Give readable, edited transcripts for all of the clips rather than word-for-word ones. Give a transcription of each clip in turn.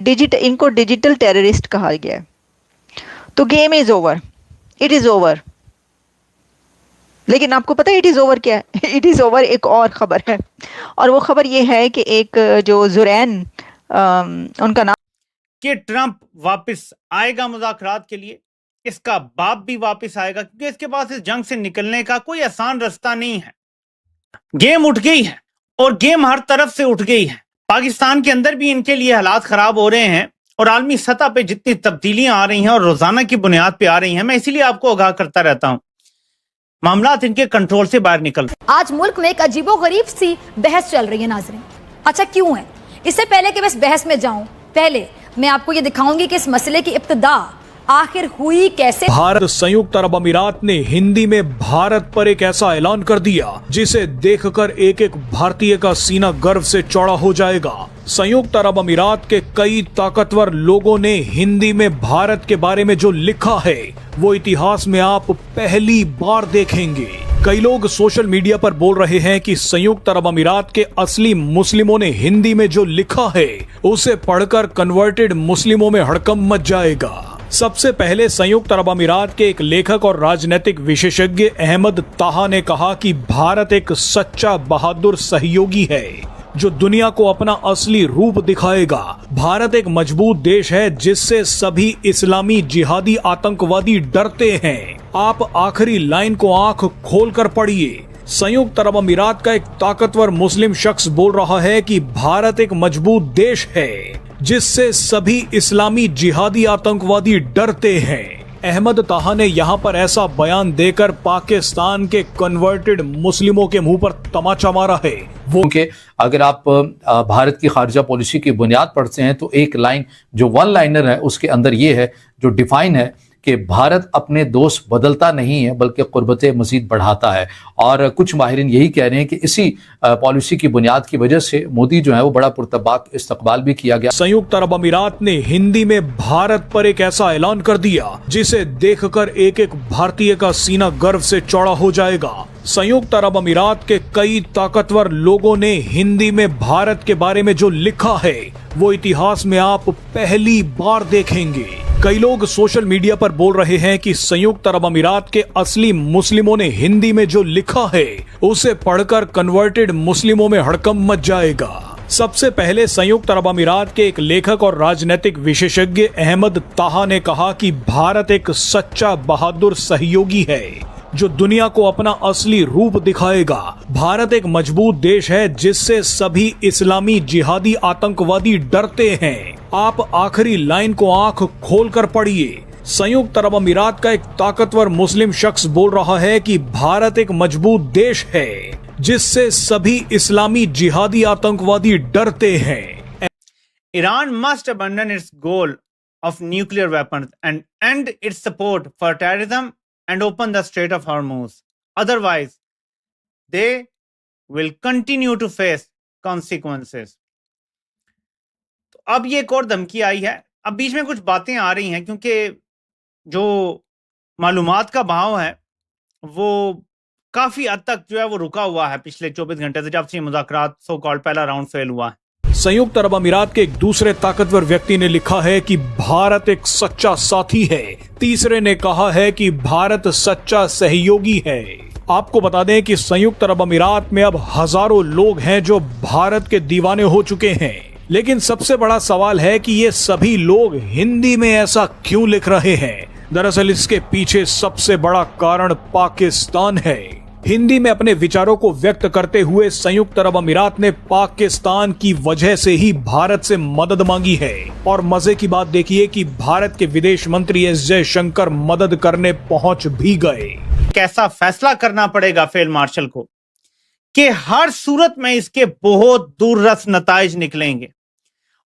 इनको digital terrorist कहा गया है। तो game is over, it is over. लेकिन आपको पता है इट इज ओवर क्या है? इट इज ओवर एक और खबर है, और वो खबर ये है कि एक जो जुरैन उनका नाम कि ट्रंप वापस आएगा मुज़ाकरात के लिए, इसका बाप भी वापस आएगा, क्योंकि इसके पास इस जंग से निकलने का कोई आसान रास्ता नहीं है। गेम उठ गई है और गेम हर तरफ से उठ गई है। पाकिस्तान के अंदर भी इनके लिए हालात खराब हो रहे हैं और आलमी सतह पे जितनी तब्दीलियां आ रही हैं और रोजाना की बुनियाद पे आ रही हैं, मैं इसीलिए आपको आगाह करता रहता हूं। मामलात इनके कंट्रोल से बाहर निकल रहे हैं। आज मुल्क में एक अजीबोगरीब सी बहस चल रही है नाज़रीन। अच्छा क्यों है? इससे पहले कि मैं इस बहस में जाऊं, पहले मैं आपको ये दिखाऊंगी कि इस मसले की इब्तिदा आखिर हुई कैसे। भारत संयुक्त अरब अमीरात ने हिंदी में भारत पर एक ऐसा ऐलान कर दिया जिसे देखकर एक एक भारतीय का सीना गर्व से चौड़ा हो जाएगा। संयुक्त अरब अमीरात के कई ताकतवर लोगों ने हिंदी में भारत के बारे में जो लिखा है वो इतिहास में आप पहली बार देखेंगे। कई लोग सोशल मीडिया पर बोल रहे हैं कि संयुक्त अरब अमीरात के असली मुस्लिमों ने हिंदी में जो लिखा है उसे पढ़कर कन्वर्टेड मुस्लिमों में हड़कंप मच जाएगा। सबसे पहले संयुक्त अरब अमीरात के एक लेखक और राजनीतिक विशेषज्ञ अहमद ताहा ने कहा कि भारत एक सच्चा बहादुर सहयोगी है जो दुनिया को अपना असली रूप दिखाएगा। भारत एक मजबूत देश है जिससे सभी इस्लामी जिहादी आतंकवादी डरते हैं। आप आखिरी लाइन को आंख खोलकर पढ़िए। संयुक्त अरब अमीरात का एक ताकतवर मुस्लिम शख्स बोल रहा है कि भारत एक मजबूत देश है जिससे सभी इस्लामी जिहादी आतंकवादी डरते हैं। अहमद ताहा ने यहाँ पर ऐसा बयान देकर पाकिस्तान के कन्वर्टेड मुस्लिमों के मुंह पर तमाचा मारा है। वो कि अगर आप भारत की खारजा पॉलिसी की बुनियाद पढ़ते हैं तो एक लाइन जो वन लाइनर है उसके अंदर ये है जो डिफाइन है कि भारत अपने दोस्त बदलता नहीं है बल्कि क़ुर्बत मज़ीद बढ़ाता है। और कुछ माहिरीन यही कह रहे हैं कि इसी पॉलिसी की बुनियाद की वजह से मोदी जो है वो बड़ा पुरतबाक इस्तकबाल भी किया गया। संयुक्त अरब अमीरात ने हिंदी में भारत पर एक ऐसा ऐलान कर दिया जिसे देखकर एक एक भारतीय का सीना गर्व से चौड़ा हो जाएगा। संयुक्त अरब अमीरात के कई ताकतवर लोगों ने हिंदी में भारत के बारे में जो लिखा है वो इतिहास में आप पहली बार देखेंगे। कई लोग सोशल मीडिया पर बोल रहे हैं कि संयुक्त अरब अमीरात के असली मुस्लिमों ने हिंदी में जो लिखा है उसे पढ़कर कन्वर्टेड मुस्लिमों में हड़कंप मच जाएगा। सबसे पहले संयुक्त अरब अमीरात के एक लेखक और राजनीतिक विशेषज्ञ अहमद ताहा ने कहा कि भारत एक सच्चा बहादुर सहयोगी है जो दुनिया को अपना असली रूप दिखाएगा। भारत एक मजबूत देश है जिससे सभी इस्लामी जिहादी आतंकवादी डरते हैं। आप आखिरी लाइन को आंख खोलकर पढ़िए। संयुक्त अरब अमीरात का एक ताकतवर मुस्लिम शख्स बोल रहा है कि भारत एक मजबूत देश है जिससे सभी इस्लामी जिहादी आतंकवादी डरते हैं। Iran must abandon its goal of nuclear weapons and end its support for terrorism and open the Strait of Hormuz. Otherwise, they will continue to face consequences. तो अब ये एक और धमकी आई है। अब बीच में कुछ बातें आ रही हैं क्योंकि जो मालूमात का बहाव है वो काफी हद तक जो है वो रुका हुआ है पिछले 24 घंटे से, जब से मुज़ाकरात सो कॉल्ड पहला राउंड फेल हुआ है। संयुक्त अरब अमीरात के एक दूसरे ताकतवर व्यक्ति ने लिखा है कि भारत एक सच्चा साथी है। तीसरे ने कहा है कि भारत सच्चा सहयोगी है। आपको बता दें कि संयुक्त अरब अमीरात में अब हजारों लोग हैं जो भारत के दीवाने हो चुके हैं। लेकिन सबसे बड़ा सवाल है कि ये सभी लोग हिंदी में ऐसा क्यों लिख रहे हैं? दरअसल इसके पीछे सबसे बड़ा कारण पाकिस्तान है। हिंदी में अपने विचारों को व्यक्त करते हुए संयुक्त अरब अमीरात ने पाकिस्तान की वजह से ही भारत से मदद मांगी है। और मजे की बात देखिए कि भारत के विदेश मंत्री एस जयशंकर मदद करने पहुंच भी गए। कैसा फैसला करना पड़ेगा फील्ड मार्शल को कि हर सूरत में इसके बहुत दूररस नताइज निकलेंगे,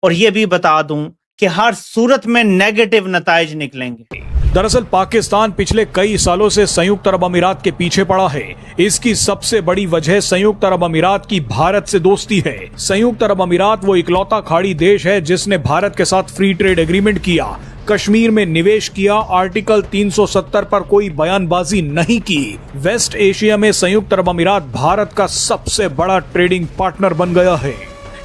और यह भी बता दूं कि हर सूरत में नेगेटिव नताइज निकलेंगे। दरअसल पाकिस्तान पिछले कई सालों से संयुक्त अरब अमीरात के पीछे पड़ा है। इसकी सबसे बड़ी वजह संयुक्त अरब अमीरात की भारत से दोस्ती है। संयुक्त अरब अमीरात वो इकलौता खाड़ी देश है जिसने भारत के साथ फ्री ट्रेड एग्रीमेंट किया, कश्मीर में निवेश किया, आर्टिकल 370 पर कोई बयानबाजी नहीं की। वेस्ट एशिया में संयुक्त अरब अमीरात भारत का सबसे बड़ा ट्रेडिंग पार्टनर बन गया है।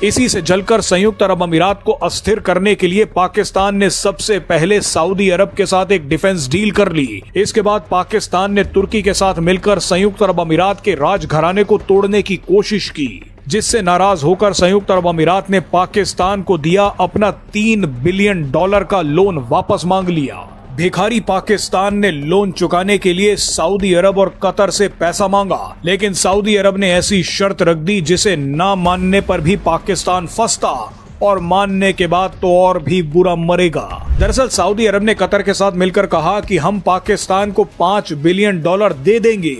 इसी से जलकर संयुक्त अरब अमीरात को अस्थिर करने के लिए पाकिस्तान ने सबसे पहले सऊदी अरब के साथ एक डिफेंस डील कर ली। इसके बाद पाकिस्तान ने तुर्की के साथ मिलकर संयुक्त अरब अमीरात के राजघराने को तोड़ने की कोशिश की, जिससे नाराज होकर संयुक्त अरब अमीरात ने पाकिस्तान को दिया अपना $3 बिलियन का लोन वापस मांग लिया। भिखारी पाकिस्तान ने लोन चुकाने के लिए सऊदी अरब और कतर से पैसा मांगा, लेकिन सऊदी अरब ने ऐसी शर्त रख दी जिसे ना मानने पर भी पाकिस्तान फंसता और मानने के बाद तो और भी बुरा मरेगा। दरअसल सऊदी अरब ने कतर के साथ मिलकर कहा कि हम पाकिस्तान को $5 बिलियन दे देंगे,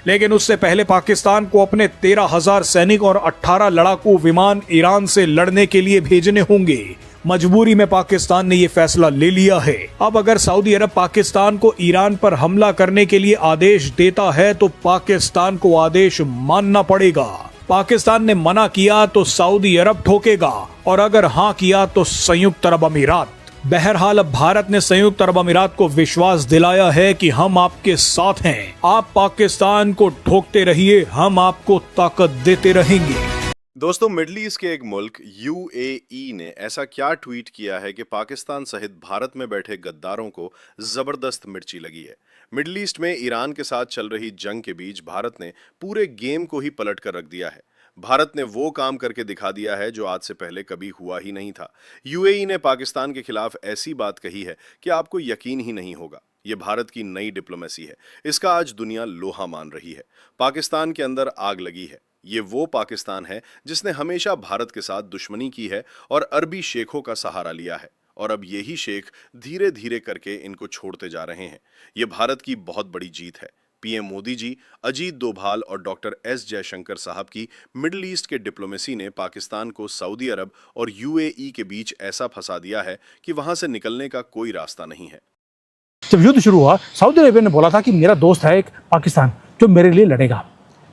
लेकिन उससे पहले पाकिस्तान को अपने 13,000 सैनिक और 18 लड़ाकू विमान ईरान से लड़ने के लिए भेजने होंगे। मजबूरी में पाकिस्तान ने ये फैसला ले लिया है। अब अगर सऊदी अरब पाकिस्तान को ईरान पर हमला करने के लिए आदेश देता है तो पाकिस्तान को आदेश मानना पड़ेगा। पाकिस्तान ने मना किया तो सऊदी अरब ठोकेगा और अगर हाँ किया तो संयुक्त अरब अमीरात। बहरहाल अब भारत ने संयुक्त अरब अमीरात को विश्वास दिलाया है कि हम आपके साथ हैं, आप पाकिस्तान को ठोकते रहिए, हम आपको ताकत देते रहेंगे। दोस्तों, मिडल ईस्ट के एक मुल्क यूएई ने ऐसा क्या ट्वीट किया है कि पाकिस्तान सहित भारत में बैठे गद्दारों को जबरदस्त मिर्ची लगी है। मिडल ईस्ट में ईरान के साथ चल रही जंग के बीच भारत ने पूरे गेम को ही पलट कर रख दिया है। भारत ने वो काम करके दिखा दिया है जो आज से पहले कभी हुआ ही नहीं था। यूएई ने पाकिस्तान के खिलाफ ऐसी बात कही है कि आपको यकीन ही नहीं होगा। ये भारत की नई डिप्लोमेसी है, इसका आज दुनिया लोहा मान रही है। पाकिस्तान के अंदर आग लगी है। ये वो पाकिस्तान है जिसने हमेशा भारत के साथ दुश्मनी की है और अरबी शेखों का सहारा लिया है, और अब यही शेख धीरे धीरे करके इनको छोड़ते जा रहे हैं। ये भारत की बहुत बड़ी जीत है। पीएम मोदी जी, अजीत डोभाल और डॉक्टर एस जयशंकर साहब की मिडिल ईस्ट के डिप्लोमेसी ने पाकिस्तान को सऊदी अरब और यूएई के बीच ऐसा फंसा दिया है कि वहां से निकलने का कोई रास्ता नहीं है। जब युद्ध शुरू हुआ, सऊदी अरेबिया ने बोला था कि मेरा दोस्त है एक पाकिस्तान जो मेरे लिए लड़ेगा।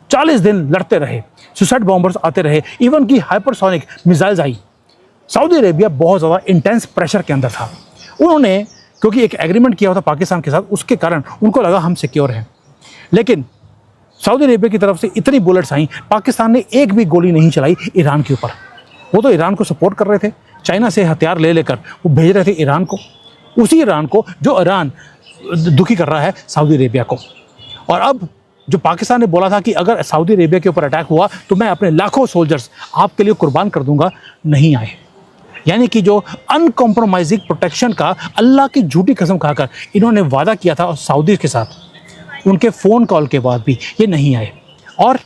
40 दिन लड़ते रहे, सुसाइड बॉम्बर्स आते रहे, इवन की हाइपरसोनिक मिसाइल्स आई। सऊदी अरेबिया बहुत ज़्यादा इंटेंस प्रेशर के अंदर था। उन्होंने क्योंकि एक एग्रीमेंट किया हुआ था पाकिस्तान के साथ, उसके कारण उनको लगा हम सिक्योर हैं। लेकिन सऊदी अरेबिया की तरफ से इतनी बुलेट्स आई, पाकिस्तान ने एक भी गोली नहीं चलाई ईरान के ऊपर। वो तो ईरान को सपोर्ट कर रहे थे, चाइना से हथियार ले लेकर वो भेज रहे थे ईरान को, उसी ईरान को जो ईरान दुखी कर रहा है सऊदी अरेबिया को। और अब जो पाकिस्तान ने बोला था कि अगर सऊदी अरेबिया के ऊपर अटैक हुआ तो मैं अपने लाखों सोल्जर्स आपके लिए कुर्बान कर दूंगा, नहीं आए। यानी कि जो अनकॉम्प्रोमाइजिंग प्रोटेक्शन का अल्लाह की झूठी कसम खाकर इन्होंने वादा किया था सऊदी के साथ, उनके फ़ोन कॉल के बाद भी ये नहीं आए। और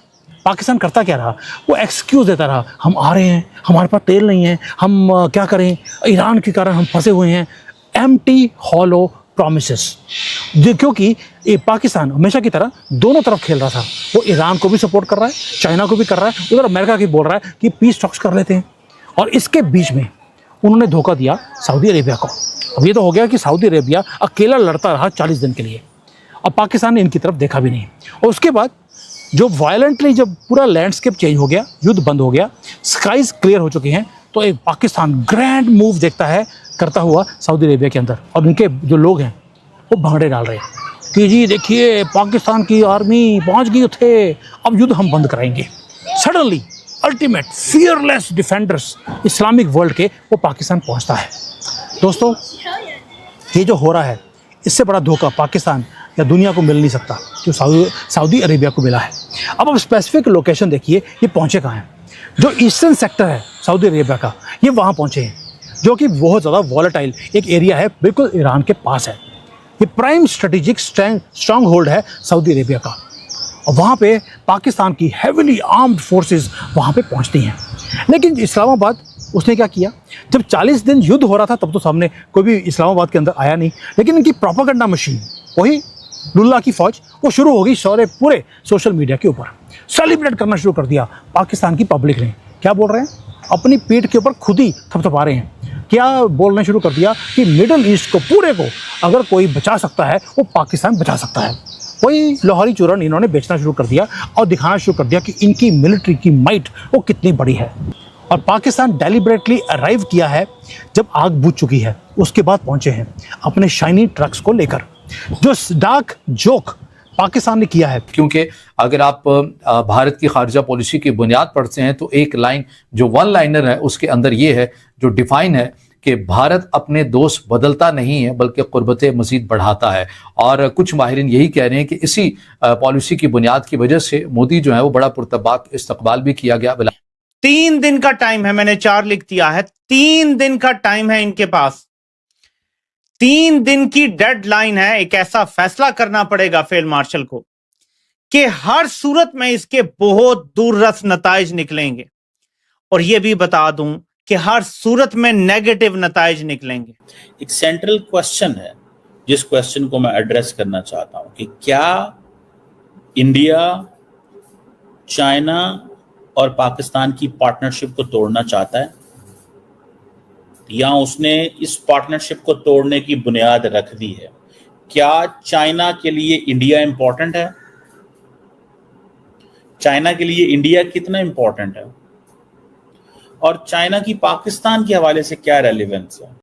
पाकिस्तान करता क्या रहा, वो एक्सक्यूज़ देता रहा, हम आ रहे हैं, हमारे पास तेल नहीं है, हम क्या करें, ईरान के कारण हम फंसे हुए हैं। Empty hollow promises. क्योंकि ये पाकिस्तान हमेशा की तरह दोनों तरफ खेल रहा था। वो ईरान को भी सपोर्ट कर रहा है, चाइना को भी कर रहा है, उधर अमेरिका की बोल रहा है कि पीस टॉक्स कर लेते हैं। और इसके बीच में उन्होंने धोखा दिया सऊदी अरेबिया को। अब ये तो हो गया कि सऊदी अरेबिया अकेला लड़ता रहा 40 दिन के लिए। अब पाकिस्तान ने इनकी तरफ देखा भी नहीं। और उसके बाद जो वायलेंटली जब पूरा लैंडस्केप चेंज हो गया, युद्ध बंद हो गया, स्काइज क्लियर हो चुकी हैं, तो एक पाकिस्तान ग्रैंड मूव देखता है करता हुआ सऊदी अरेबिया के अंदर। और उनके जो लोग हैं वो भांगड़े डाल रहे हैं कि जी देखिए पाकिस्तान की आर्मी पहुंच गई थे, अब युद्ध हम बंद कराएंगे। Suddenly ultimate fearless defenders Islamic world के वो पाकिस्तान पहुंचता है। दोस्तों, ये जो हो रहा है इससे बड़ा धोखा पाकिस्तान या दुनिया को मिल नहीं सकता जो सऊदी अरेबिया को मिला है। अब स्पेसिफिक लोकेशन देखिए, ये पहुंचे कहाँ हैं। जो ईस्टर्न सेक्टर है सऊदी अरेबिया का, ये वहाँ पहुँचे हैं, जो कि बहुत ज़्यादा वॉलेटाइल एक एरिया है, बिल्कुल ईरान के पास है। ये प्राइम स्ट्रेटेजिक स्ट्रॉन्ग होल्ड है सऊदी अरेबिया का। और वहाँ पे पाकिस्तान की हेविली आर्म्ड फोर्सेस वहाँ पे पहुँचती हैं। लेकिन इस्लामाबाद उसने क्या किया, जब 40 दिन युद्ध हो रहा था तब तो सामने कोई भी इस्लामाबाद के अंदर आया नहीं। लेकिन इनकी प्रोपेगेंडा मशीन, वही लुल्ला की फौज, वो शुरू हो गई पूरे सोशल मीडिया के ऊपर। सेलिब्रेट करना शुरू कर दिया पाकिस्तान की पब्लिक ने। क्या बोल रहे हैं, अपनी पीठ के ऊपर खुद ही थपथपा रहे हैं। क्या बोलना शुरू कर दिया कि मिडिल ईस्ट को पूरे को अगर कोई बचा सकता है वो पाकिस्तान बचा सकता है। वही लाहौरी चूरन इन्होंने बेचना शुरू कर दिया और दिखाना शुरू कर दिया कि इनकी मिलिट्री की माइट वो कितनी बड़ी है। और पाकिस्तान डेलिबरेटली अराइव किया है जब आग बुझ चुकी है, उसके बाद पहुंचे हैं अपने शाइनी ट्रक्स को लेकर। जो डार्क जोक पाकिस्तान ने किया है। क्योंकि अगर आप भारत की खारजा पॉलिसी की बुनियाद पढ़ते हैं तो एक लाइन जो वन लाइनर है उसके अंदर ये है जो डिफाइन है कि भारत अपने दोस्त बदलता नहीं है बल्कि कुर्बतें मजीद बढ़ाता है। और कुछ माहिरीन यही कह रहे हैं कि इसी पॉलिसी की बुनियाद की वजह से मोदी जो है वो बड़ा पुरतबाक इस्तकबाल भी किया गया। 3 दिन का टाइम है, मैंने 4 लिख दिया है। 3 दिन का टाइम है इनके पास, 3 दिन की डेडलाइन है। एक ऐसा फैसला करना पड़ेगा फील्ड मार्शल को कि हर सूरत में इसके बहुत दूररस नताइज निकलेंगे, और यह भी बता दूं कि हर सूरत में नेगेटिव नताइज निकलेंगे। एक सेंट्रल क्वेश्चन है जिस क्वेश्चन को मैं एड्रेस करना चाहता हूं कि क्या इंडिया, चाइना और पाकिस्तान की पार्टनरशिप को तोड़ना चाहता है, या उसने इस पार्टनरशिप को तोड़ने की बुनियाद रख दी है? क्या चाइना के लिए इंडिया इंपॉर्टेंट है? चाइना के लिए इंडिया कितना इंपॉर्टेंट है? और चाइना की पाकिस्तान के हवाले से क्या रेलेवेंस है?